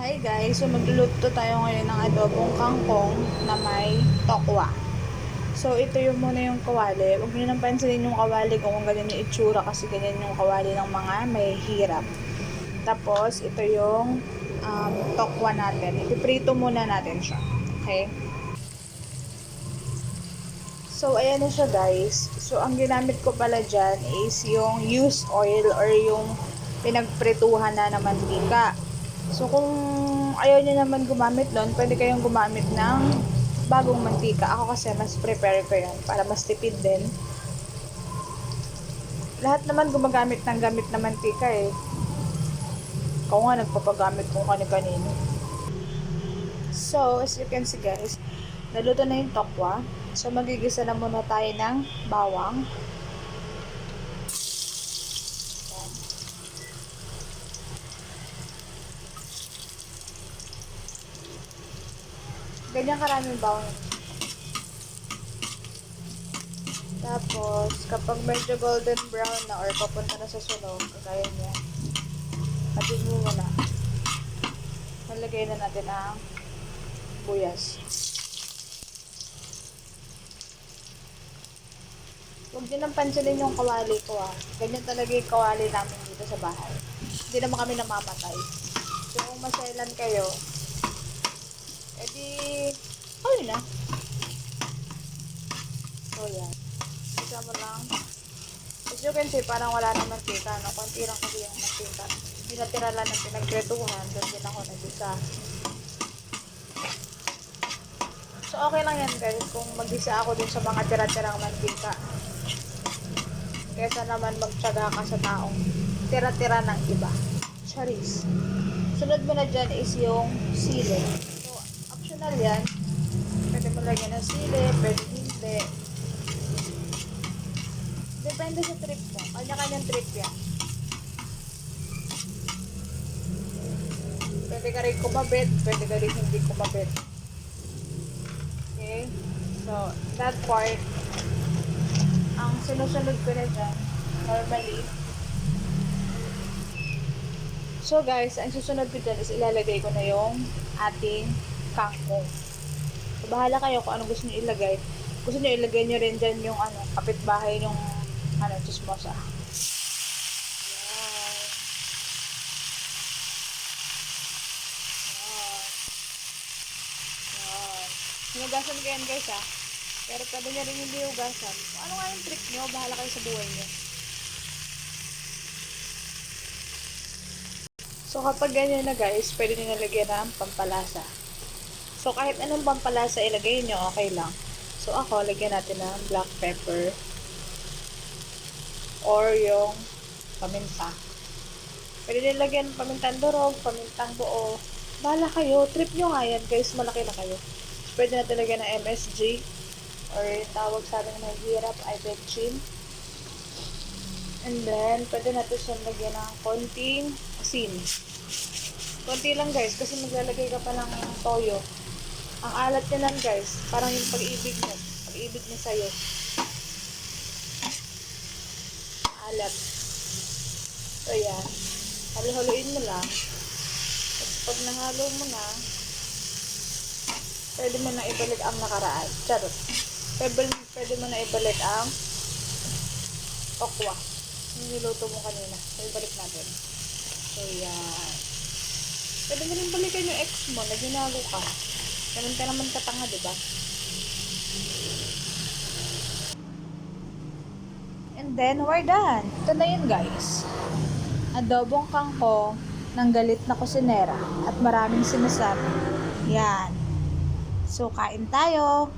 Hi guys, so magluluto tayo ngayon ng adobong kangkong na may tokwa. So ito yung muna yung kawali. Huwag nyo nang pansinin yung kawali kung ganyan yung itsura kasi ganyan yung kawali ng mga may hirap. Tapos ito yung tokwa natin. Ipiprito muna natin siya. Okay? So ayan na siya guys. So ang ginamit ko pala dyan is yung used oil or yung pinagprituhan na mantika. So, kung ayaw niyo naman gumamit nun, pwede kayong gumamit ng bagong mantika. Ako kasi mas prepare ko yan para mas tipid din. Lahat naman gumagamit ng gamit na mantika eh. Ikaw nga nagpapagamit kung kani-kanino. So, as you can see guys, naluto na yung tokwa. So, magigisa na muna tayo ng bawang. Ganyan karaming bawang. Tapos, kapag medyo golden brown na or papunta na sa sunog, kagaya niya, atin mo muna. Nalagay na natin ang buyas. Huwag din ang pansinin yung kawali ko ah. Ganyan talaga yung kawali namin dito sa bahay. Hindi naman kami namamatay. So, kung masailan kayo, edi, ayun na. So, yan. Isa mo lang. As you can see, parang wala nang mantika, no? Konti lang kasi yung mantika. Pinatira lang ng pinagkretuhan, doon din ako nag-isa. So, okay lang yan guys, kung mag-isa ako dun sa mga tira-tirang mantika. Kesa naman magtyaga ka sa taong tira-tira ng iba. Charis. Sunod mo na dyan is yung sili. So, optional yan. Pwede mo lagyan ng sili, pwede hindi. Depende sa trip mo. Kanya-kanyang trip yan. Pwede ka rin kumabit, pwede ka rin hindi kumabit. Okay? So, that part, ang sinusunod ko na dyan, normally. So guys, ang susunod ko dyan is ilalagay ko na yung ating kangkong. So, bahala kayo kung ano gusto nyo ilagay. Gusto nyo ilagay nyo rin dyan yung kapitbahay yung chismosa. Yan. Yan. Yan. Hinugasan ko yan guys ha. Pero pwede nyo rin hindi hugasan. Kung ano nga yung trick nyo, bahala kayo sa buhay nyo. So, kapag ganyan na guys, pwede nyo nalagyan ng pampalasa. So, kahit anong pampalasa ilagay nyo, okay lang. So, ako, lagyan natin ng black pepper or yung paminta. Pwede nyo lagyan ng pamintang durog, pamintang buo. Bahala kayo. Trip nyo nga yan guys, malaki na kayo. So, pwede natin lagyan ng MSG or tawag sa atin na hirap, ivermectin. And then, pwede natin siyang lagyan ng konting asin. Konti lang guys, kasi maglalagay ka pa ng toyo. Ang alat niya lang guys, parang yung pag-ibig mo. Pag-ibig niya sa'yo. Alat. So yan. Halo-haloin mo lang. Tapos pag nahalo mo na, pwede mo na ibalik ang nakaraan. Charot. Pwede mo na ibalik ang okwa. Yung niluto mo kanina. So, ibalik natin. So, yan. Pwede mo rin balikan yung ex mo na ginago ka. Ganun ka naman katanga, diba? And then, we're done. Ito na yun, guys. Adobong kangkong ng galit na kusinera at maraming sinasabi. Yan. So, kain tayo.